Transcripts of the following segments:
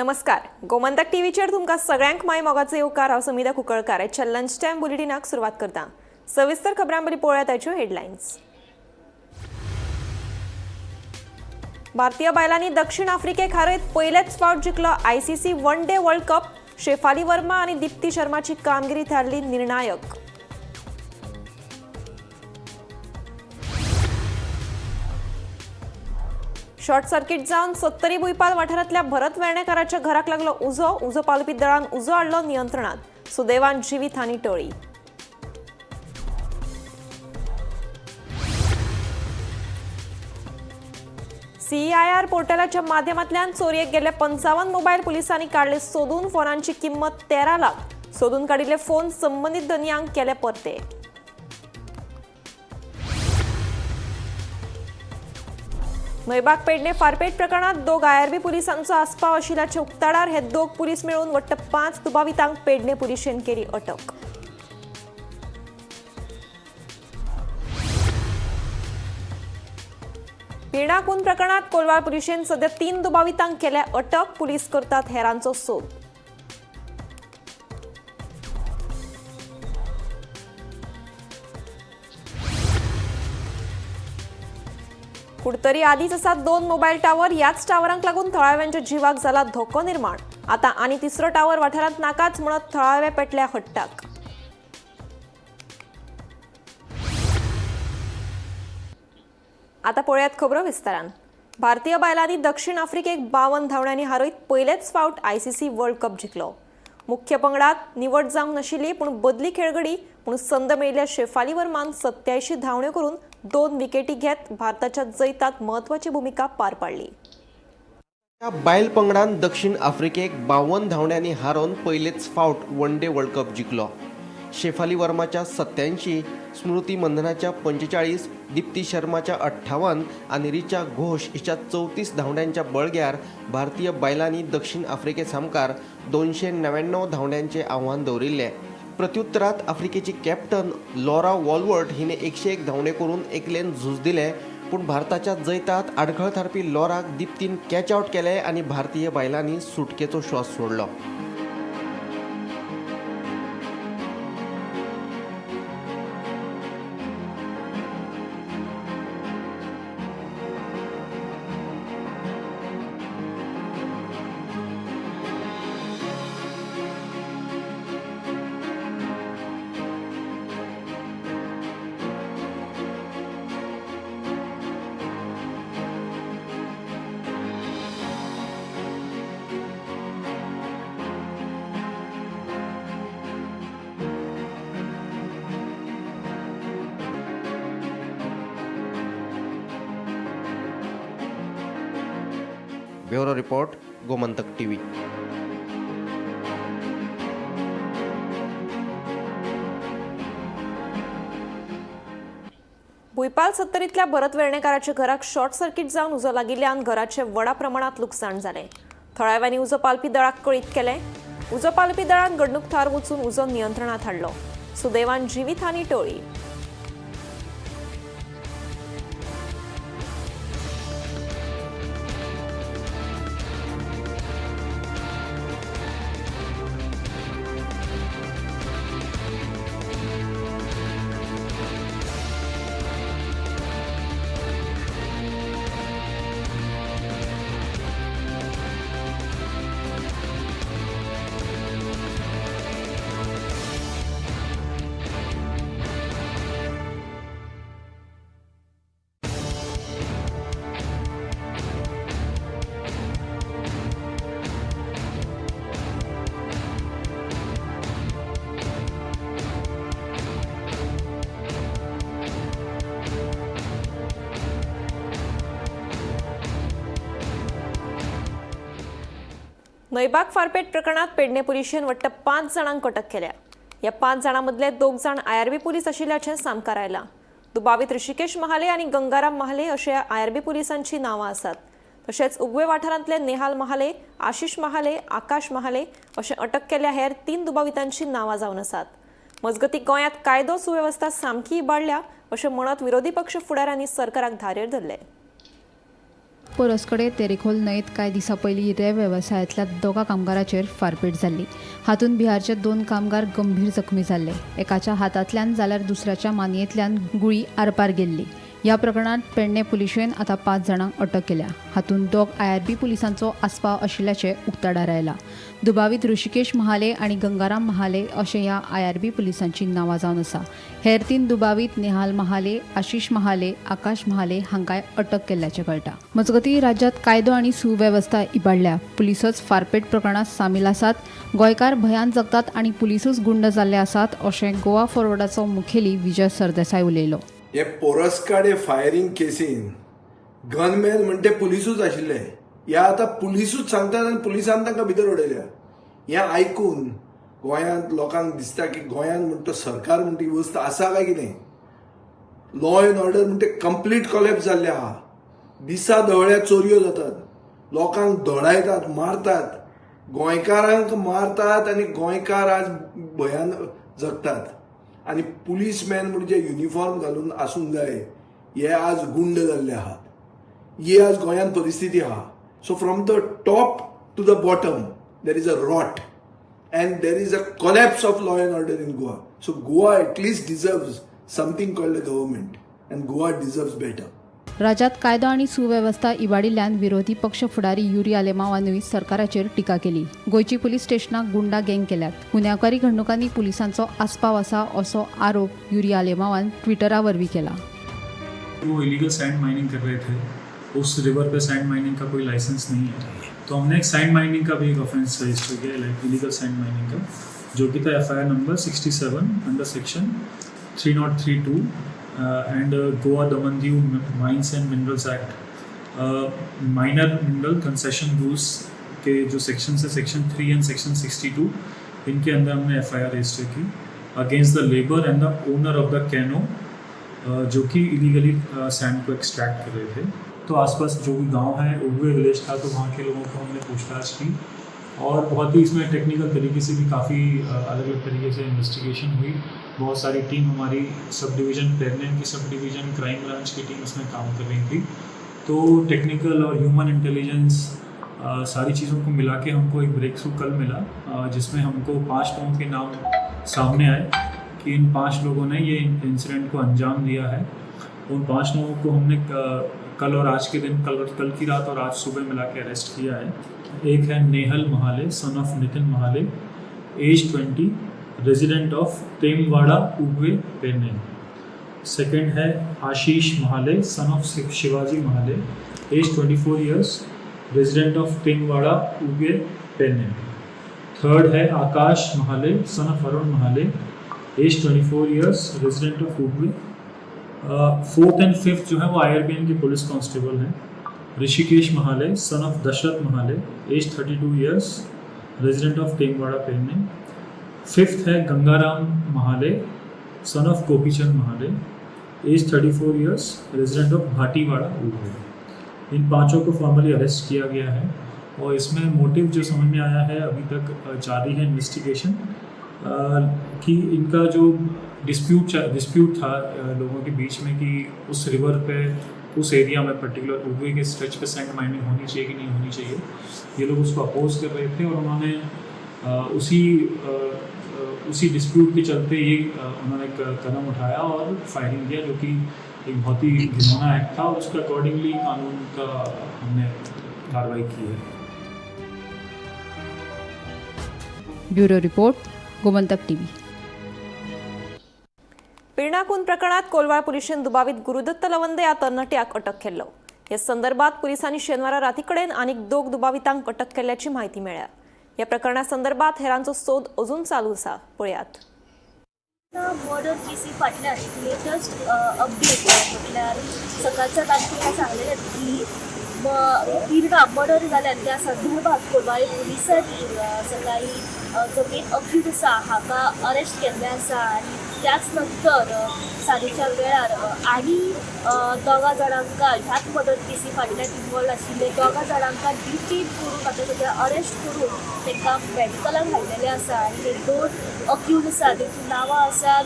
नमस्कार. गोमंतक टीव्हीचेर तुमकां सगळ्यांक माय मोगाचो येवकार. हांव समिता कुंकळकार. आजच्या लंच टायम बुलेटिनाक सुरवात करता. सविस्तर खबरां बरी पळोवया ताच्यो हेडलायन्स. भारतीय बायलांनी दक्षिण आफ्रिकेक हारयत पयलेच फावट जिखलो ICC one day world cup. Shafali Verma आनी दीप्ती शर्माची कामगिरी थारली निर्णायक. शॉर्ट सर्किट जावन 70 भुईपाल वाठारांतल्या भरत वेर्णेकाराच्या घराक लागलो उजो पालपी दळान उजो हाडलो नियंत्रणात. सुदैवान जिवीत हानी टळ्ळी. CIR पोर्टलाच्या माध्यमांतल्यान चोरयेक गेल्ले 55 मोबायल पुलिसांनी काढले सोदून. फोनांची किंमत 13 लाख. सोदून काडिल्ले फोन संबंधित धनियांक केले परते. नयबाग पेडणे फारपेट प्रकरणात दोग IRB पुलिसांचो आस्पाव आशिल्ल्याचे उक्ताडार हे दोग पुलीस मेळून वट्ट 5 दुबावितांक पेडणे पुलिशेन केली अटक. पिर्णा खून प्रकरणात कोलवाळ पुलिशेन सध्या 3 दुबावितांक केल्या अटक. पुलीस करतात हेरांचो सोद. कुडतरी आदीच आसात 2 मोबायल टावर. याच टावरांक लागून थळाव्यांच्या जिवाक जाला धोको निर्माण. आता आनी तिसरो टावर वाठारांत नाकाच म्हणत थळावे पेटल्या हट्टाक. आता पळयात खबरो विस्तारान. भारतीय बायलांनी दक्षिण आफ्रिकेक 52 धांवड्यांनी हारयत पयलेच फावट आयसीसी वर्ल्ड कप जिखलो. मुख्य पंगडात निवड जावंक नाशिल्ली पूण बदली खेळगडी म्हणून संद मेळिल्ल्या शेफाली वर्मान 87 धांवड्यो करून 2 विकेटी घेत भारताच्या जैतांत म्हत्वाची भूमिका पार पाडली. बायल पंगडान दक्षिण आफ्रिकेक 52 धांवड्यांनी हारोवन पयलेच फावट वन डे वर्ल्ड कप जिखलो. शेफाली वर्माच्या 87, स्मृती मंधनाच्या 45, दीप्ती शर्माच्या 58 आणि रिचा घोष हिच्या 34 धांवड्यांच्या बळग्यार भारतीय बायलांनी दक्षिण आफ्रिके सामकार 299 धांवड्यांचे आव्हान दवरिल्ले. प्रत्युत्तरात आफ्रिकेची कॅप्टन लॉरा वॉलवर्ट हिने 101 धांवडे करून एकलेन झूज दिले. पूण भारताच्या जैतांत आडखळ थारपी लॉराक दीप्तीन कॅच आउट केले आणि भारतीय बायलांनी सुटकेचो श्वास सोडलो. Bureau report, Gomantak TV. Bhuipal 70तल्या भरत वेर्णेकाराच्या घराक शॉर्ट सर्किट जावन उजो लागिल्ल्यान घराचे व्हडा प्रमाणात लुकसाण जालें. थळाव्यांनी उजो पालपी दळाक कळीत केलें. उजो पालपी दळान घडणूक थार वचून उजो नियंत्रणात हाडलो. सुदैवान जिवीत हानी टळ्ळी. नयबाग फारपेट प्रकरणात पेडणे पुलिशेन वट्ट 5 जाणांक अटक केल्या. या 5 जाणांमदले 2 जाण IRB पुलीस आशिल्ल्याचें सामकार आयलां. दुबावित ऋषिकेश महाले आनी गंगाराम महाले अशे IRB पुलिसांची नांवां आसात. तशेंच उगवे वाठारांतले नेहाल महाले, आशिष महाले, आकाश महाले अशे अटक केल्ल्या हेर 3 दुबावितांची नांवां जावन आसात. मजगती गोंयांत कायदो सुवेवस्था सामकी इबाडल्या अशें म्हणत विरोधी पक्ष फुडाऱ्यांनी सरकाराक धारेर धरले. पोरसकडे तेरेखोल न्हंयत कांय दिसां पयलीं रे वेवसायांतल्या दोगा कामगारांचेर फारपेट जाल्ली. हातूंत बिहारचे 2 कामगार गंभीर जखमी जाल्ले. एकाच्या हातांतल्यान जाल्यार दुसऱ्याच्या मानयेंतल्यान गुळी आरपार गेल्ली. ह्या प्रकरणात पेडणे पुलिशेन आतां 5 जाणांक अटक केल्या. हातूंत दोग IRB पुलिसांचो आस्पाव आशिल्ल्याचे उक्ताडार आयला. दुबावीत ऋषिकेश महाले आनी गंगाराम महाले अशें ह्या IRB पुलिसांची नांवां जावन आसा. हेर 3 दुबावीत नेहाल महाले, आशिश महाले, आकाश महाले हांकांय अटक केल्ल्याचें कळटा. मजगतीं राज्यांत कायदो आनी सुवेवस्था इबाडल्या. पुलिसच फारपेट प्रकरणात सामील आसात. गोंयकार भंयान जगतात आनी पुलिसूच गुंड जाल्ले आसात अशें गोवा फॉरवर्डाचो मुखेली विजय सरदेसाय उलयलो. हे पोरसकाडे फायरींग केसीन गनमॅन म्हणटे पुलिसूच आशिल्ले. हे आतां पुलिसूच सांगतात आनी पुलिसान तांकां भितर उडयल्या. हें आयकून गोंयांत लोकांक दिसता की गोंयांत म्हणटा सरकार म्हणटा ही वस्त आसा काय कितें. लॉ एंड ऑर्डर म्हणटा कंप्लीट कॉलेप्स जाल्ले आहा. दिसा दवळ्या चोरयो जातात, लोकांक धडायतात, मारतात, गोंयकारांक मारतात आनी गोंयकार आज भंयान जगतात. आनी पुलीसमॅन म्हणजे युनिफॉर्म घालून आसूंक जाय हे आज गुंड जाल्ले आहात. ही आज गोंयांत परिस्थिती आहा. So from the top to the bottom there is a rot and there is a collapse of law and order in Goa. So Goa at least deserves something called the government and Goa deserves better. राज्यात कायदो आनी सुवेवस्था इबाडिल्ल्यान विरोधी पक्ष फुडारी Yuri आलेमावानूय सरकाराचेर टिका केली. गोंयची पुलीस स्टेशनां गुंडा गँग केल्यात. गुन्यांवकारी घडणुकांनी पुलिसांचो आस्पाव आसा असो आरोप युरी आलेमावान ट्विटरा वरवीं केला. वो इलीगल सैंड माइनिंग कर रहे थे. उस रिवर पे सैंड माइनिंग का कोई लाइसेंस नहीं है, तो हमने एक सैंड माइनिंग का भी एक ऑफेंस रजिस्टर किया, लाइक इलीगल सैंड माइनिंग का, जो कि था FIR number 67 under section 3032 and Goa Damandiu Mines and Minerals Act minor mineral concession rules के जो सेक्शन है सेक्शन 3 एंड सेक्शन 62, इनके अंदर हमने FIR रजिस्टर की against the labour end the owner of the canoe जो कि इलीगली सैंड को एक्सट्रैक्ट कर रहे थे. तो आसपास जो भी गांव है उगवे विलेज था, तो वहाँ के लोगों को हमने पूछताछ की और बहुत ही इसमें टेक्निकल तरीके से भी काफ़ी अलग अलग तरीके से इन्वेस्टिगेशन हुई. बहुत सारी टीम हमारी सब डिवीज़न पेडणे की सब डिवीज़न क्राइम ब्रांच की टीम इसमें काम कर रही थी. तो टेक्निकल और ह्यूमन इंटेलिजेंस सारी चीज़ों को मिला के हमको एक ब्रेक थ्रू कल मिला, जिसमें हमको 5 लोगों के नाम सामने आए कि इन 5 लोगों ने ये इंसिडेंट को अंजाम दिया है. उन 5 लोगों को हमने कल और आज के दिन कल की रात और आज सुबह मिला के अरेस्ट किया है. एक है Nehal Mahale son of Nitin Mahale, age 20, resident of Temwada Ugwe Pedne. Second है Ashish Mahale son of Shivaji Mahale, age 24 years, resident of Temwada Ugwe Pedne. Third है Akash Mahale son of Arun Mahale, age 24 years, resident of Ugwe. Fourth and fifth जो है वो IRBN के पुलिस कांस्टेबल हैं. Rishikesh Mahale son of Dasharath Mahale, age 32 years, resident of तेमवाड़ा Pedne. Fifth है Gangaram Mahale son of Gopichand Mahale, age 34 years, resident of Bhatiwada Ugwe. इन 5 को formally arrest KIA गया है और इसमें मोटिव जो समझ में आया है अभी तक जारी है इन्वेस्टिगेशन कि इनका जो डिस्प्यूट था लोगों के बीच में कि उस रिवर पे उस एरिया में पर्टिकुलर उगवे के स्ट्रेच पे सैंड माइनिंग होनी चाहिए कि नहीं होनी चाहिए, ये लोग उसको अपोज कर रहे थे और उन्होंने उसी डिस्प्यूट के चलते ये उन्होंने कदम उठाया और फायरिंग किया, जो कि एक बहुत ही घिनौना एक्ट था और उसके अकॉर्डिंगली कानून का हमने कार्रवाई की है. Bureau report, Gomantak TV. Pirna खून प्रकरणात कोलवाळ पुलिशेन दुबावीत गुरुदत्त लवंदे या तरणाट्याक अटक केल्लो. हे संदर्भात पुलिसांनी शेनवारा राती कडेन आनीक 2 दुबावितांक अटक केल्ल्याची माहिती मेळ्ळ्या. या प्रकरणा संदर्भात हेरांचो सोद अजून चालू आसा. पळयात. मर्डर केसी फाटल्यान लेटस्ट अपडेट म्हटल्यार सकाळच्या तारखेला सांगलेले की पिर्णा मर्डर जाल्यार त्या संदर्भात कोलवाळे पुलिसांनी सकाळी जो मेन अक्यूज आसा हाका अरेस्ट केल्ले आसा आनी त्याच नंतर सांजेच्या वेळार आनी 2 जाणांका ह्याच मर्डर केसी फाटल्यान इन्वॉल्व आशिल्ले 2 जाणांका डिटेन करून आतां सध्या अरेस्ट करून तांकां मेडिकलान घातलेले आसा. आनी हे 2 अक्यूज आसा तांची नांवां आसात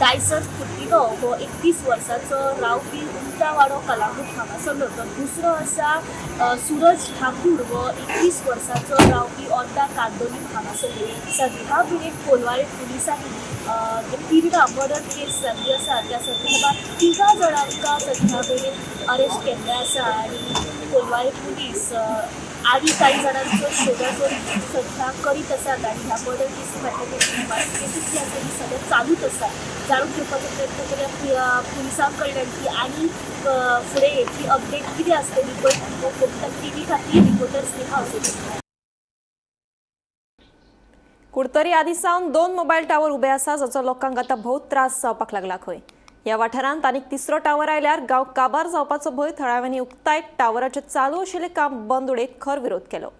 डायसन कुट्टिगांव हो 31 वर्साचो रावपी उंटावाडो कलांगूट हांगासर मेळटा. दुसरो आसा सूरज ठाकूर हो 21 वर्साचो रावपी ओड्डा कांदोली हांगासर मेळटा. सद्या मेरेन कोलवाळे पुलिसांनी तिरगा मर्डर केस जाल्ली आसा त्या संदर्भात 3 जाणांका सद्या मेरेन अरेस्ट केल्ले आसा आनी कोलवाळे पुलीस आनी काही जाणांचो शोधाशोध सध्या करीत आसात आनी ह्या मर्डर केसी फाटल्या केसी आसा ही सध्या चालूच आसा. जाणून घेवपाचो प्रयत्न करूया पुलिसां कडल्यान की आनी फुडें हेची अपडेट कितें आसतली पळय फक्त टीव्ही खातीर रिपोर्टर स्नेहा असोली. कुडतरी आदी सावन 2 मोबायल टावर उबे आसा जाचो लोकांक आतां भोव त्रास जावपाक लागला खंय. ह्या वाठारांत आनीक 3रो टावर आयल्यार गांव काबार जावपाचो भंय थळाव्यांनी उक्तायत. टावराचें चालू आशिल्लें काम बंद उडयत खर विरोध केलो.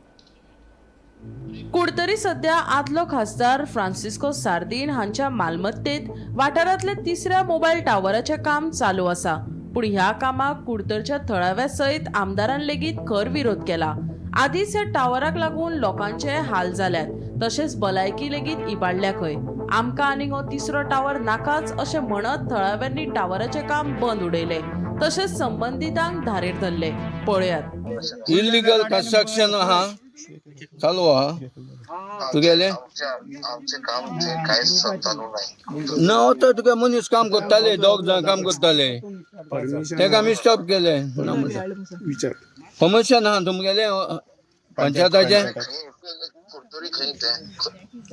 कुडतरी सध्या आदलो खासदार फ्रांसिस्को सार्दीन हांच्या मालमत्तेत वाठारांतले 3ऱ्या मोबायल टावराचें काम चालू आसा. पूण ह्या कामाक कुडतरच्या थळाव्या सयत आमदारान लेगीत खर विरोध केला. आदींच ह्या टावराक लागून लोकांचे हाल जाल्यात तशेंच भलायकी लेगीत इबाडल्या खंय. आमकां आनीक हो 3रो टावर नाकाच अशें म्हणत थळाव्यांनी टावराचें काम बंद उडयले तशेंच संबंधितांक धारेर धरले. पळयात. इलिगल कंस्ट्रक्शन आहा चालू आहा तुगेले आमचे काम ते कांयच चालू नाही. ना तो तुका मनीस काम करताले 2 जाण काम करताले तेका आमी स्टॉप केले. परमिशन आहा तुमगेले पंचायताचे कुर्तुरी खंय ते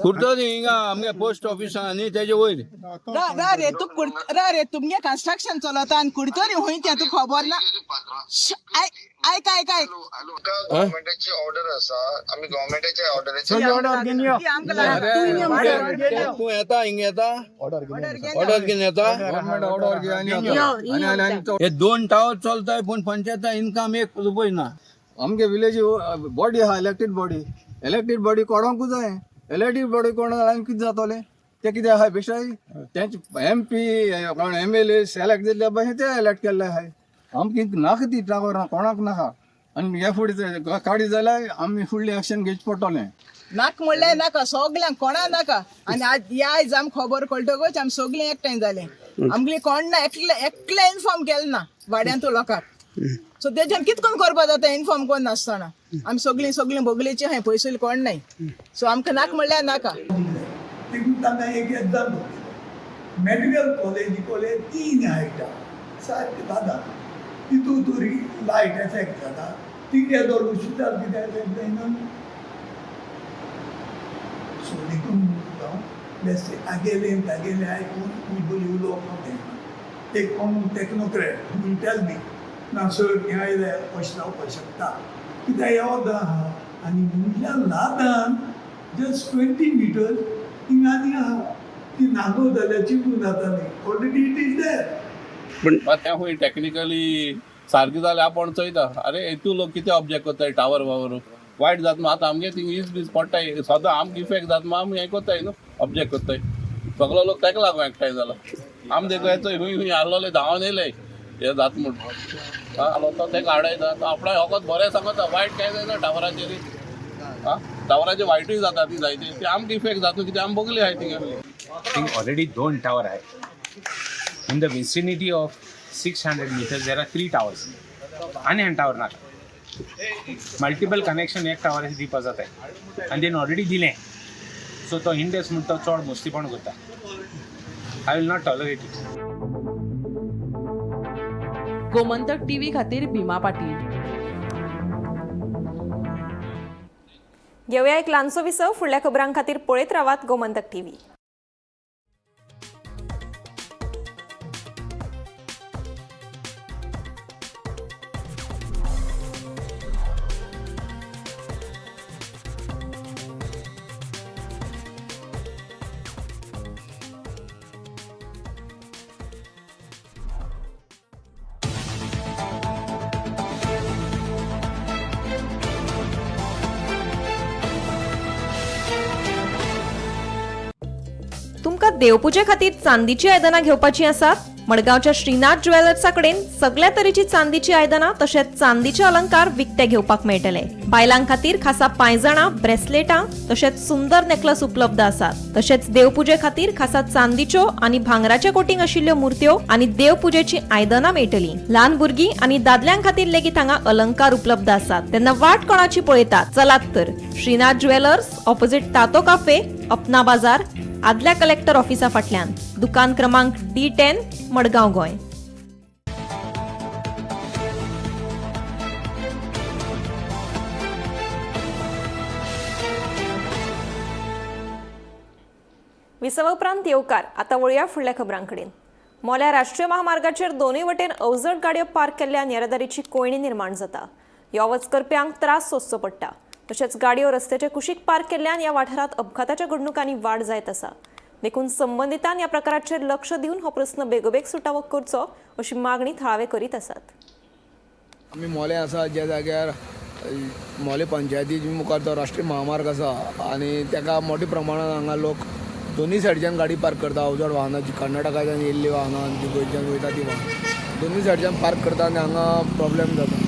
कुर्तरी हिंगा आमगे पोस्ट ऑफिस आहा न्ही तेजे वयर रे तुमगे कंस्ट्रक्शन चलता आनी कुडतरी हुंय तें तू खबर ना. ऐक गव्हर्नमेंटाची ऑर्डर आसा आमी गव्हर्नमेंटाच्या ऑर्डरीचे तूं येता हिंगा येता ऑर्डर घेवन येता हे 2 टावर चलताय पूण पंचायता इनकम 1 रुपया ना. आमगे विलेज बॉडी आहा इलेक्टेड बॉडी कोणाकूच जाय. इलेक्टेड बॉडी कोण कितें जातले ते कितें आहा बेश्टाय तेंचे MP कोण MLA सिलेक्ट जाल्ले पळय ते इलेक्ट केल्ले आहाय. आमकां नाका ती टावर कोणाक नाका आनी हे फुडें काडी जाल्यार आमी फुडलें एक्शन घेवचें पडटलें. नाक म्हणल्यार नाका सगल्यांक कोणा नाका आनी आयज आमकां खबर कळटकच आमी सगळें एकठांय जालें. आमगे कोण ना एकले इन्फॉर्म केलें ना वाड्यांतू लोकांक. सो तेज्यान कितकोन करपा जाता इन्फॉर्म कोन्न नासतना. आमी सगळीं भोगलेची हाय पयसली कोण नाय. सो आमकां नाक म्हणल्यार नाका. तांकां एक एग्जाम मेडिकल कॉलेज 3 हायटा सारकें दादा तितू तरी लायट एफेक्ट जाता. तिगे दोन सुद्दां कितें एफेक्ट जायना. सो देखून बेश्टे तागेले आयकून उलोवप एक कोण टेक्नोक्रेट विल टेल मी ना सर हें आयल्यार पयशे जावपाक शकता कित्याक हे वोदा आहा आनी म्हणल्या लादान जस्ट 20 मिटर थिंग आनी आहा ती नागो जाल्यार चिंतून जाताली. Already it is there. पण त्या खंय टेक्निकली सारकें जाल्यार आपण चोयता अरे हितू लोक कितें ऑब्जेक्ट करताय टावर वावर वायट जाता न्हू. आतां आमगे थिंग वीज पडटाय सदां आमकां इफेक्ट जाता न्हू. आमी हें करताय न्हू ऑब्जेक्ट करताय. सगळो लोक तेका लागून एकठांय जाला. आमी देखून येतोय हुंय आसलोले धांवन येयले हे जाता म्हूण आलो तो तेका हाडयता तो आपणाक होकोत बरें सांगता वायट कांय जायना टावराचेर. टावराचे वायटूय जाता ती जायती ती आमकां इफेक्ट जाता कित्याक आमी बगली आहाय थिंग ऑलरेडी 2 टावर आहे. In the vicinity of 600 meters, there are 3 towers. आणि एक टावर नाका. मल्टिपल कनेक्शन एक टावराची दिवपा जाता आनी तेणें ऑलरेडी दिलें. सो तो इंडेस म्हणटा तो चड मस्तीपण करता. I will not tolerate it. Gomantak TV खातीर भीमा पाटील. घेवया एक ल्हानसो विसव. फुडल्या खबरां खातीर पळयत रावात गोमंतक टीव्ही. तुमकां देवपुजे खातीर चांदीची आयदनां घेवपाची आसात? मडगावच्या श्रीनाथ ज्वेलर्सा कडेन सगळ्या तरेची चांदीची आयदनां तशेंच चांदीचे अलंकार विकते घेवपाक मेळटले. बायलां खातीर खासा पायजणां, ब्रेसलेटां तशेंच सुंदर नेकलस उपलब्ध आसात. तशेंच देवपुजे खातीर खासा चांदीच्यो आनी भांगराचे कोटिंग आशिल्ल्यो मुर्त्यो आनी देवपुजेची आयदनां मेळटलीं. ल्हान भुरगीं आनी दादल्यांक खातीर लेगीत हांगा अलंकार उपलब्ध आसात. तेन्ना वाट कोणाची पळयतात? चलात तर श्रीनाथ ज्वेलर्स ऑपोजिट तातो काफे, अपना बाजार, आदल्या कलेक्टर ऑफिसा फाटल्यान, दुकान क्रमांक D10, मडगांव, गोंय. विसव उपरांत येवकार. आतां वळया फुडल्या खबरांकडेन. मोल्या राष्ट्रीय महामार्गाचेर दोनूय वटेन अवजड गाडयो पार्क केल्ल्यान येरादारीची कोयणी निर्माण जाता. यो वच करप्यांक त्रास सोंसचो पडटा. तशेंच गाडयो रस्त्याचे कुशीक पार्क केल्ल्यान ह्या वाठारांत अपघाताच्या घडणुकांनी वाड जायत आसा. देखून संबंधितान ह्या प्रकाराचेर लक्ष दिवन हो प्रस्न बेगोबेग सुटावो करचो अशी मागणी थळावे करीत आसात. आमी मोले आसा ज्या जाग्यार मोले पंचायती मुखार तो राष्ट्रीय महामार्ग आसा आनी तेका मोठ्या प्रमाणात हांगा लोक दोनूय सायडीच्यान गाडी पार्क करता. अवजड वाहनां जी कर्नाटकाच्यान येयल्ली वाहनां जी गोंयच्यान वयता ती वाहनां दोनूय सायडीच्यान पार्क करता आनी हांगा प्रॉब्लेम जाता.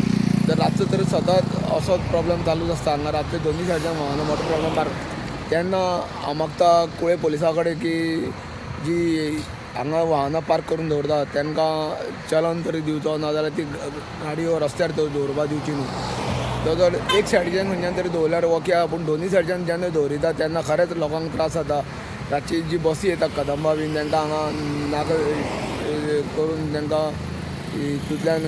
तर रातचो तरी सतत असोच प्रॉब्लेम चालूच आसता. हांगा रातचे दोनूय सायडीच्यान वाहनां मोठो प्रॉब्लेम पार्क. तेन्ना हांव मागता कुळे पुलिसा कडेन की जी हांगा वाहनां पार्क करून दवरता तांकां चलन तरी दिवचो, नाजाल्यार ती गाडयो रस्त्यार दवरपा दिवची न्हू. जर एक सायडीच्यान खंयच्यान तरी दवरल्यार ओके, पूण दोनूय सायडीच्यान जेन्ना दवरिता तेन्ना खरेंच लोकांक त्रास जाता. रातची जी बसी येता कदंबा बीन तांकां हांगा नाका करून तांकां हितूंतल्यान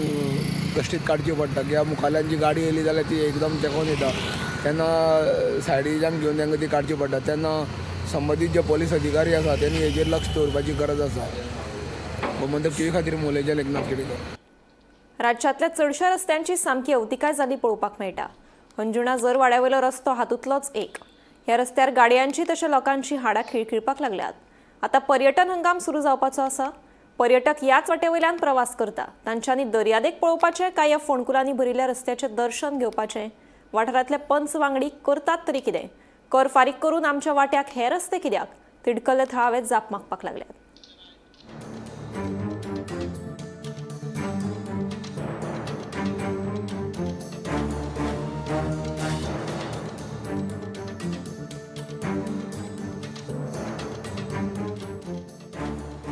कश्टीत काडची पडटा. कित्याक मुखाल्यान जी गाडी येयली जाल्यार ती एकदम तेंकोन येता तेन्ना सायडीच्यान घेवन तांकां ती काडची पडटा. तेन्ना संबंदीत जे पोलीस अधिकारी आसा तेणी हेजेर लक्ष दवरपाची गरज आसा. म्हणटकीर टी खातीर मोलेच्या लेखनाथ केडीकर. राज्यांतल्या चडशा रस्त्यांची सामकी अवतिकाय जाली पळोवपाक मेळटा. अंजुणा जर वाड्यावयलो रस्तो हातूंतलोच एक. ह्या रस्त्यार गाडयांची तशें लोकांची हाडां खिळखिळपाक लागल्यात. आतां पर्यटन हंगाम सुरू जावपाचो आसा. पर्यटक ह्याच वाटेवयल्यान प्रवास करता. तांच्यांनी दर्यादेग पळोवपाचें काय ह्या फोंडकुलांनी भरिल्ल्या रस्त्याचें दर्शन घेवपाचें? वाठारांतले पंच वांगडी करतात तरी कितें? कर फारीक करून आमच्या वाट्याक हे रस्ते कित्याक? तिडकल्ले थळावे जाप मागपाक लागल्यात.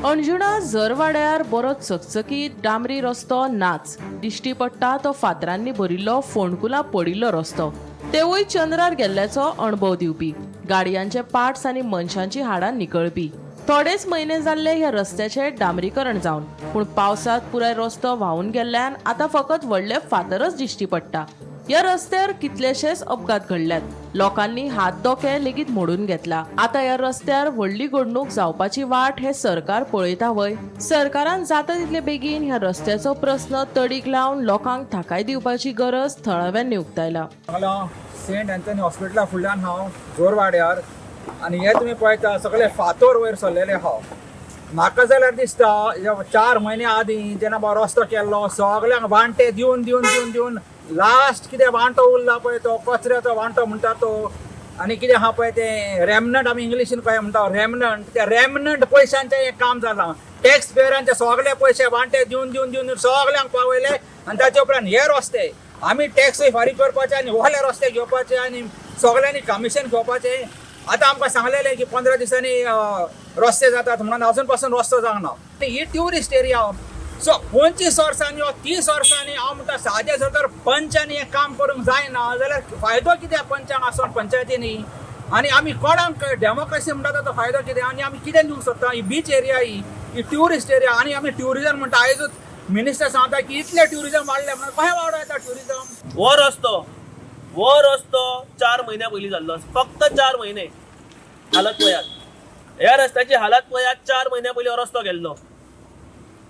अंजुणा जरवाड्यार बरो चकचकीत डांबरी रस्तो नाच दिश्टी पडटा तो फातरांनी भरिल्लो फोंडकुलां पडिल्लो रस्तो. तेवूय चंद्रार गेल्ल्याचो अणभव दिवपी, गाडयांचे पार्ट्स आनी मनशांची हाडां निकळपी. थोडेच म्हयने जाल्ले ह्या रस्त्याचे डांबरीकरण जावन, पूण पावसात पुराय रस्तो व्हांवून गेल्ल्यान आतां फकत व्हडले फातरच दिश्टी पडटा. ह्या रस्त्यार कितलेशेच अपघात घडल्यात. लोकांनी हात दोके लेगीत मोडून घेतला. आता ह्या रस्त्यार व्हडली घडणूक जावपाची वाट हे सरकार पळयता वय. सरकारान जाता तितले बेगीन ह्या रस्त्याचो प्रस्न तडीक लावन लोकांक थाकाय दिवपाची गरज थळाव्यांनी उक्तायला. सेंट अँथनी हॉस्पिटला फुडल्यान हांव जोरवाड्यार आनी हे तुमी पळयता सगळे फातर वयर सरलेले हांव. म्हाका जाल्यार दिसता 4 म्हयने आदीं जेन्ना बाबा रस्तो केल्लो सगळ्यांक वांटे दिवन दिवन दिवन दिवन लास्ट कितें वांटो उरला पळय तो कचऱ्याचो वांटो म्हणटा तो आनी कितें आहा पळय ते रेमनंट आमी इंग्लिशीन कशें म्हणटा रेमनंट, त्या रेमनंट पयशांचें एक काम जालां. टॅक्स पेयरांचे सगळे पयशे वांटे दिवन दिवन दिवन सगळ्यांक पावयले आनी ताचे उपरांत हे रस्ते आमी टॅक्सूय फारीक करपाचे आनी व्हडले रस्ते घेवपाचे आनी सगळ्यांनी कमिशन घेवपाचें. आतां आमकां सांगलेलें की 15 दिसांनी रस्ते जातात म्हणून अजून पासून रस्तो जावना. ही ट्युरिस्ट एरिया. सो 25 वर्सांनी वा 30 वर्सांनी हांव म्हणटा सादे जर तर पंचांनी हें काम करूंक जायना जाल्यार फायदो कित्याक पंचांक आसून पंचायतींनी? आनी आमी कोणाक डेमोक्रेसी म्हणटा तो फायदो कितें? आनी आमी कितें दिवंक सोदता? ही बीच एरिया ही ट्युरिस्ट एरिया आनी आमी ट्युरिजम म्हणटा. आयजूच मिनिस्टर सांगता की इतले ट्युरिजम वाडले म्हणून कशें वाडो येता ट्युरिजम? वो रस्तो 4 महिन्या पयलीं जाल्लो. फक्त 4 महिने. हालत पळयात, ह्या रस्त्याची हालत पळयात. 4 महिन्या पयलीं हो रस्तो गेल्लो.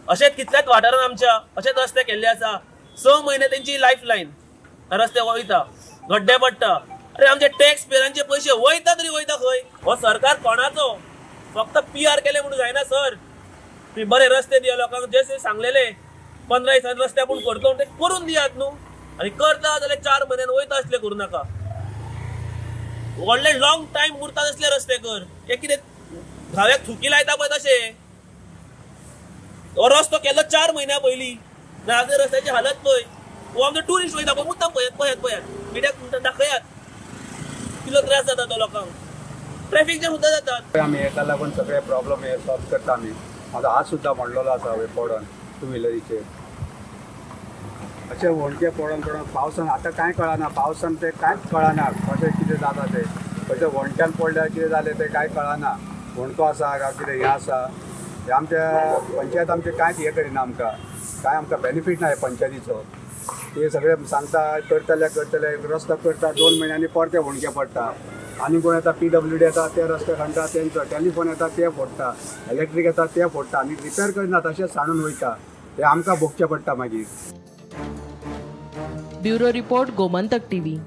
अशेंच कितल्याच वाठारांत आमच्या अशेच रस्ते केल्ले आसा. 6 महिने तेंची लायफ लायन रस्ते वयता, गड्डे पडटा. अरे आमचे टॅक्स पेयरांचे पयशे वयता तरी वयता खंय? हो सरकार कोणाचो? फक्त PR केले म्हणून जायना सर. तुम्ही बरे रस्ते दिया लोकांक. जे सांगलेले 15 दिसांनी रस्ते आपूण करतो ते करून दियात न्हू. आनी करता जाल्यार 4 म्हयन्यान वयता असले करूं नाका. व्हडले लॉंग टायम उरता तसले रस्ते कर. हे कितें घाव्याक थुकी लायता पळय तशें. हो रस्तो केल्लो 4 महिन्या पयलीं ना आज रस्त्याची हालत पळय हो आमचो टुरिस्ट वयता पळय मुद्दाम पळयात मिडियाक दाखयात कितलो त्रास जाता तो लोकांक ट्रॅफिक जॅम सुद्दां जातात आमी हेका लागून सगळे प्रॉब्लेम हे सॉल्व करता आमी माझा आज सुद्दां म्हणलेलो आसा हे पडोन टू व्हिलरीचेर अशें व्हडके पडोन पावसान आतां कांय कळना पावसान ते कांयच कळना कशें कितें जाता ते खंयच्या वणट्यान पडल्यार कितें जालें तें कांय कळना वणको आसा काय कितें हें आसा हे आमच्या पंचायत आमचे कांयच हे करिना आमकां कांय आमकां बेनिफीट ना पंचायतीचो ते सगळे सांगता करतले रस्तो करता 2 महिन्यांनी परते वणके पडटा आनी कोण येता PWD येता ते रस्ते खणटा तेंचो टेलिफोन येता ते फोडटा इलेक्ट्रीक येता ते फोडटा आनी रिपेर करिना तशेंच सांडून वयता हे आमकां भोगचें पडटा मागीर. Bureau report Gomantak TV.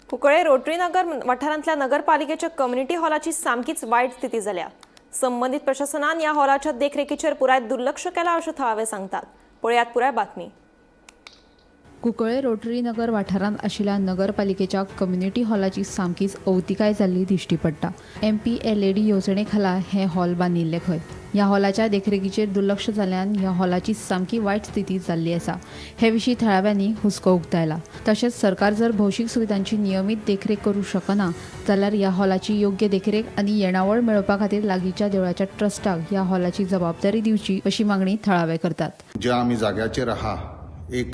Kunkalle Rotary Nagar वाठारांतल्या नगरपालिकेच्या कम्युनिटी हॉलाची सामकीच वायट स्थिती जाल्या. संबंधित प्रशासनान ह्या हॉलाच्या देखरेखीचेर पुराय दुर्लक्ष केला अशें थळावे सांगतात. पळयात पुराय बातमी. कुंकळे रोटरी नगर वाठारांत आशिल्ल्या नगरपालिकेच्या कम्युनिटी हॉलाची सामकीच अवतिकाय जाल्ली दिश्टी पडटा. MPLAD येवजणे खाला हे हॉल बांदिल्ले खंय. ह्या हॉलाच्या देखरेखीचेर दुर्लक्ष जाल्ल्यान ह्या हॉलाची सामकी वायट स्थिती जाल्ली आसा. हे विशीं थळाव्यांनी हुस्को उक्तायला. तशेंच सरकार जर भौशीक सुविधांची नियमीत देखरेख करूं शकना जाल्यार ह्या हॉलाची योग्य देखरेख आनी येणावळ मेळोवपा खातीर लागींच्या देवळाच्या ट्रस्टाक ह्या हॉलाची जबाबदारी दिवची अशी मागणी थळावे करतात. ज्या आमी जाग्याचेर आहा एक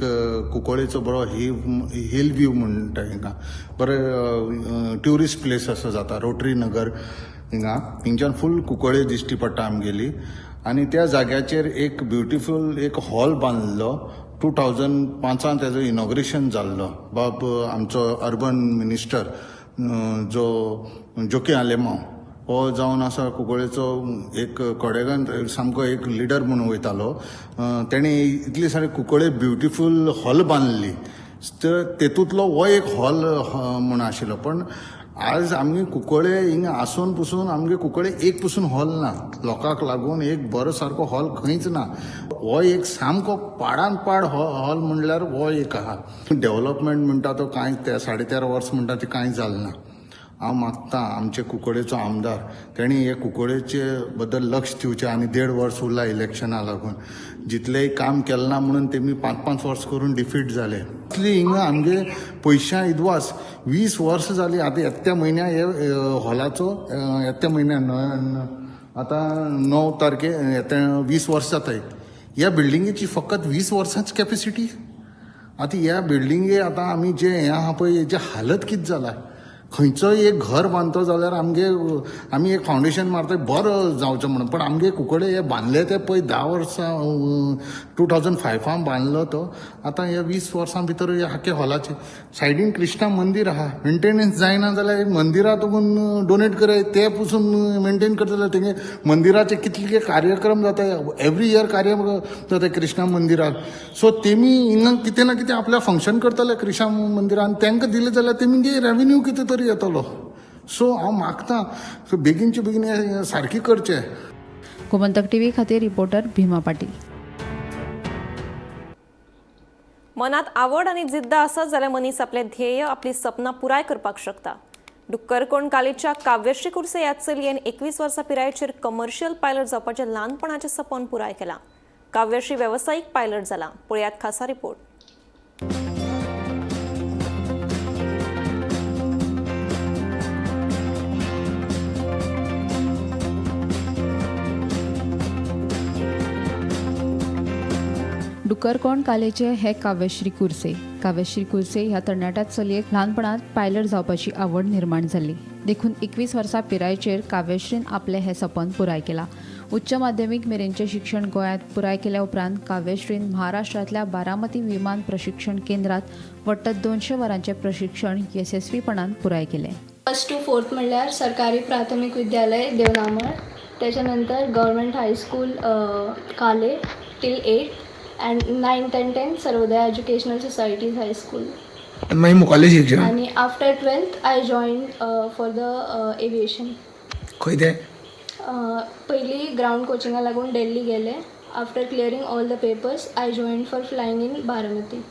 कुंकळेचो बरो हिल व्यू म्हणटा हिंगा बरें ट्युरिस्ट प्लेस असो जाता रोटरी नगर हिंगच्यान फूल कुंकळे दिश्टी पडटा आमगेली आनी त्या जाग्याचेर एक ब्युटिफूल एक हॉल बांदलो 2005 तेजो इनॉग्रेशन जाल्लो. बाब आमचो अर्बन मिनिस्टर जो जोके आलेमांव हो जावन आसा कुंकळेचो एक कोडेगान सामको एक लिडर म्हणून वयतालो. तेणी इतली सारी कुंकळे ब्युटिफूल हॉल बांदली तर तेतूंतलो हो एक हॉल म्हूण आशिल्लो. पण आज आमगे कुंकळे हिंगा आसून पुसून आमगे कुंकळे एक पुसून हॉल ना. लोकांक लागून एक बरो सारको हॉल खंयच ना. हो एक सामको पाडान पाड हॉल म्हणल्यार हो एक आहा. डेव्हलपमेंट म्हणटा तो कांय 13.5 वर्स म्हणटा ते कांय जालें ना. हांव मागतां आमचे कुंकळेचो आमदार तेणी हे कुंकळेचे बद्दल लक्ष दिवचें आनी 1.5 वर्स उरला इलेक्शना लागून जितलेंय काम केलें ना म्हणून तेमी 5-5 वर्स करून डिफीट जाले. इतली हिंगा आमगे पयशा इदवास 20 वर्स जालीं. आतां येत्या म्हयन्या हे हॉलाचो येत्या म्हयन्यान आतां 9 तारखे येत्या 20 वर्स जाताय. ह्या बिल्डिंगेची फकत 20 वर्सांच कॅपेसिटी. आतां ह्या बिल्डिंगे आतां आमी जे हें आहा पळय हेची हालत कितें जाला. खंयचोय एक घर बांदतो जाल्यार आमी एक फावंडेशन मारता बरो जावचो म्हणून. पण आमगे कुंकळे हे बांदले ते पळय 10 वर्सां 2005 बांदलो तो. आतां ह्या 20 वर्सां भितर ह्या आख्या हॉलाचे सायडीन कृष्णा मंदीर आहा. मेंटेनन्स जायना जाल्यार मंदिरां तुमून डोनेट कराय ते पसून मेंटेन करता जाल्यार तेंगे मंदिराचे कितले कार्यक्रम जाता एवरी इयर कार्यक्रम जाता कृष्णा मंदिराक. सो तेमी हिंगा कितें ना कितें आपल्या फंक्शन करतले कृष्णा मंदिरान तांकां दिले जाल्यार तेमी रेव्हेन्यू कितें तरी येतलो. सो हांव मागतां बेगीनचे बेगीन हें सारकी करचें. गोमंतक टीव्ही खातीर रिपोर्टर भीमा पाटील. मनात आवड आणि जिद्द आसत जाल्यार मनीस आपले ध्येय आपली सपनां पुराय करपाक शकता. डुक्करकोण कालेजच्या काव्यश्री कुर्से ह्या चलयेन 21 वर्सां पिरायेचेर कमर्शियल पायलट जावपाचें ल्हानपणाचें सपन पुराय केलां. काव्यश्री वेवसायीक पायलट जाला. पळयात खासा रिपोर्ट. डुक्करकोण कालेचे हे काव्यश्री कुर्से. काव्यश्री कुर्से ह्या तरणाट्या चलयेक ल्हानपणांत पायलट जावपाची आवड निर्माण जाल्ली. देखून 21 वर्सां पिरायेचेर काव्यश्रीन आपलें हें सपन पुराय केलां. उच्च माध्यमीक मेरेनचें शिक्षण गोंयांत पुराय केल्या उपरांत काव्यश्रीन महाराष्ट्रांतल्या बारामती विमान प्रशिक्षण केंद्रात वट्ट 200 वरांचें प्रशिक्षण येसस्वीपणान पुराय केलें. 1st to 4th म्हणल्यार सरकारी प्राथमिक विद्यालय देवनामळ, त्याच्यानंतर गव्हर्मेंट हायस्कूल काले till 8 and 9th and 10th Sarvodaya educational societies high school. मागीर मुखाल्लें शिक्षण आणि after 12th I joined for the aviation. खंय ते पयली ग्राउंड कोचिंगा लागून दिल्ली गेले. After clearing all the papers I joined for फ्लायंग in Baramati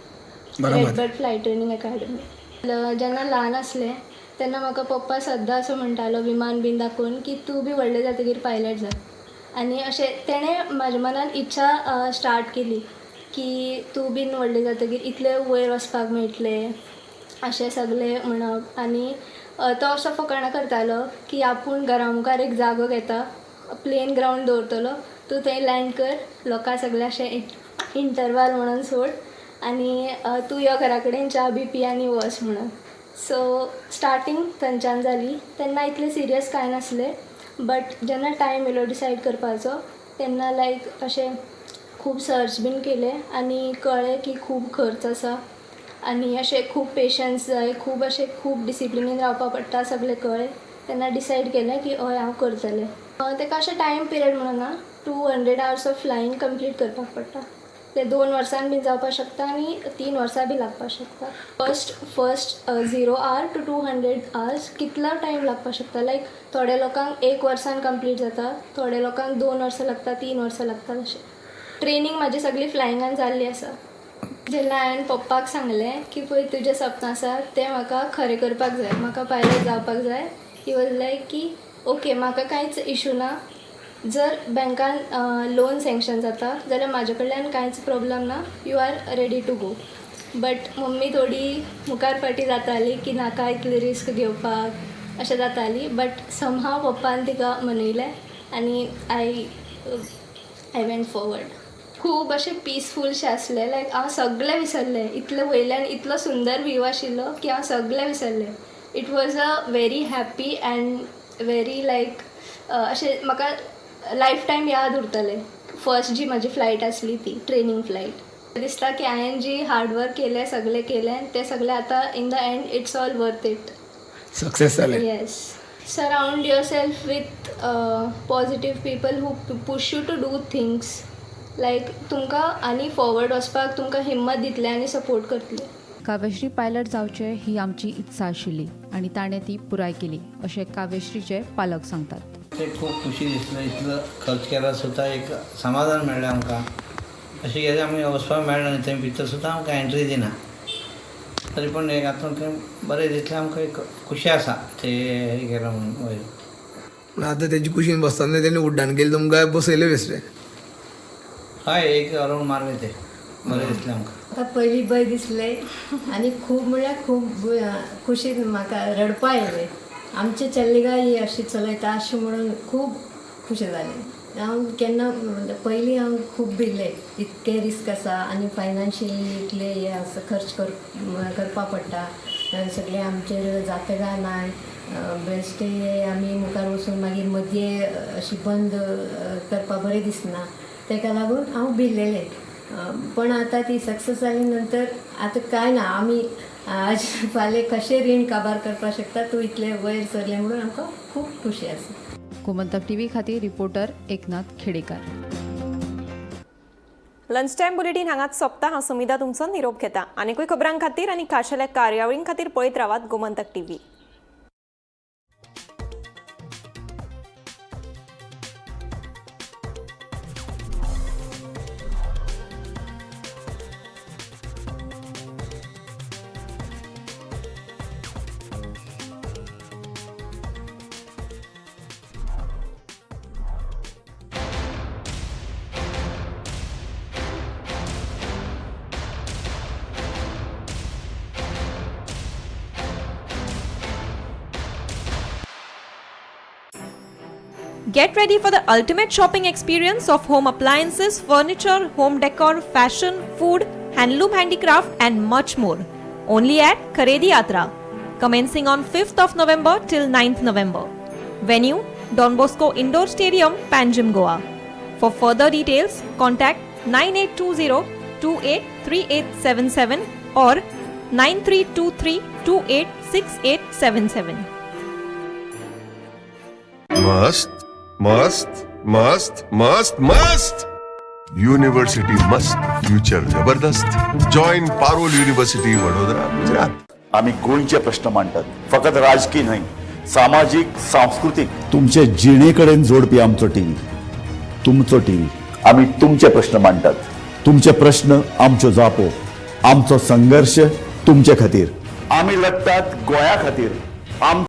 RedBird fly training academy. जेन्ना ल्हान आसलें तेन्ना म्हाका पप्पा सद्दां असो म्हणटालो विमान बीन दाखोवन की तूं बी व्हडलें जातकीर पायलट जा. आनी अशें तेणें म्हाज्या मनान इच्छा स्टार्ट केली की तूं बीन व्हडलें जातकीर इतले वयर वचपाक मेळटलें अशें सगळें म्हणप. आनी तो असो फकाणां करतालो की आपूण घरा मुखार एक जागो घेता, प्लेन ग्रावंड दवरतलो, तूं थंय लँड कर, लोकां सगळें अशें इंटरवाल म्हणून सोड आनी तूं यो घरा कडेन च्या बी पी आनी वच म्हणून. सो स्टार्टींग थंयच्यान जाली. तेन्ना इतलें सिरियस कांय नासलें, बट जेन्ना टायम येयलो डिसायड करपाचो तेन्ना लायक अशें खूब सर्च बीन केलें आनी कळ्ळें की खूब खर्च आसा आनी अशें खूब पेशन्स जाय, खूब डिसिप्लिनीन रावपा पडटा, सगळें कळ्ळें. तेन्ना डिसायड केलें की हय हांव करतलें. तेका अशें टायम पिरियड म्हणून ना, 200 hours ऑफ फ्लायींग कंप्लीट करपाक पडटा. ते 2 वर्सान बीन जावपाक शकता आनी 3 वर्सां बी लागपाक शकता. फर्स्ट 0 hour to 200 hours कितलो टायम लागपाक शकता. लायक थोड्या लोकांक 1 वर्सान कंप्लीट जाता, थोड्या लोकांक 2 वर्सां लागता, 3 वर्सां लागता. अशें ट्रेनींग म्हाजी सगळी फ्लायिंगान जाल्ली आसा. जेन्ना हांवें पप्पाक सांगलें की पळय तुजें सपन आसा तें म्हाका खरें करपाक जाय, म्हाका पायलट जावपाक जाय, ही वॉज लायक की ओके म्हाका कांयच इशू ना, जर बँकान लोन सँक्शन जाता जाल्यार म्हाजे कडल्यान कांयच प्रॉब्लम ना, you are ready to go. But mummy थोडी मुखार फाटी जाताली की नाका इतली रिस्क घेवपाक अशें जाताली. बट समहाव पप्पान तिका मनयलें आनी आय वेंट फॉरवर्ड. खूब अशें पिसफूलशें आसलें, लायक हांव सगळें विसरलें. इतले वयल्यान इतलो सुंदर व्यू आशिल्लो की हांव सगळें विसरलें. It was a very happy and very like अशें म्हाका लायफ टायम याद उरतलें. फर्स्ट जी म्हाजी फ्लायट आसली ती ट्रेनींग फ्लायट. दिसता की हांवें जी हार्डवर्क केलें, सगळें केलें, तें सगळें आतां in the end it's all worth it. Success जालें. Yes. Surround yourself with positive people who push you to do things. Like तुमकां आनी फॉरवर्ड वचपाक तुमकां हिम्मत दितले आनी सपोर्ट करतले. काव्यश्री पायलट जावचें ही आमची इत्सा आशिल्ली आनी ताणें ती पुराय केली अशें काव्यश्रीचे पालक सांगतात. ते खूब खुशी दिसलें. इतलो खर्च केला सुद्दां एक समाधान मेळ्ळें आमकां. अशें गेले आमी वचपाक मेळना न्ही, थंय भितर सुद्दां आमकां एंट्री दिना. तरी पूण एक हातूंत बरें दिसलें आमकां. एक खुशी आसा ते हे केलां म्हणून वयर. पूण आतां तेजी कुशीन बसतना तेणी उड्डाण केलें तुमकां बसयलें बेश्टें. हय एक रावंड मारलें तें बरें दिसलें आमकां. आतां पयलीं भंय दिसलें आनी खूब म्हळ्यार खूब खुशीन म्हाका रडपा येलें. आमचे चल्लीगाय ही अशी चलयता अशें म्हणून खूब खुशी जालें. हांव केन्ना पयलीं हांव खूब भिल्लें इतकें रिस्क आसा आनी फायनान्शियली इतले हे आसा, खर्च करपा पडटा, सगळें आमचेर जाता काय नाय, बेश्टे आमी मुखार वचून मागीर मदये अशी बंद करपा बरें दिसना. तेका लागून हांव भिल्लेलें. पण आतां ती सक्सेस जाली नंतर आतां कांय ना, आमी आज फाल्यां कशें रीण काबार करपाक शकता, तूं इतलें वयर सरलें म्हणून आमकां खूब खुशी आसा. गोमंतक टीव्ही खातीर reporter Eknath Khedekar. Lunch time bulletin हांगाच सोंपता. हांव समिता तुमचो निरोप घेता. आनीकूय खबरां खातीर आनी खाशेल्या कार्यावळीं खातीर पळयत रावात Gomantak TV. Get ready for the ultimate shopping experience of home appliances, furniture, home decor, fashion, food, handloom handicraft and much more. Only at Kharedi Yatra. Commencing on 5th of November till 9th November. Venue, Don Bosco Indoor Stadium, Panjim, Goa. For further details, contact 9820-283877 or 9323-286877. मस्त मस्त मस्त मस्त मस्त. University मस्त, future जबरदस्त. Join Parul university Vadodara, Gujarat. आम्ही गोंयचे प्रश्न मांडटात, फकत राजकीय न्हय, सामाजिक सांस्कृतिक. तुमचे जिणेकडेन जोडपी आमचो टीव्ही, तुमचो टीव्ही. आम्ही तुमचे प्रश्न मांडटात. तुमचे प्रश्न आमच्यो जापो, आमचो संघर्ष तुमचे खातीर. आम्ही लढतात गोंया खातीर.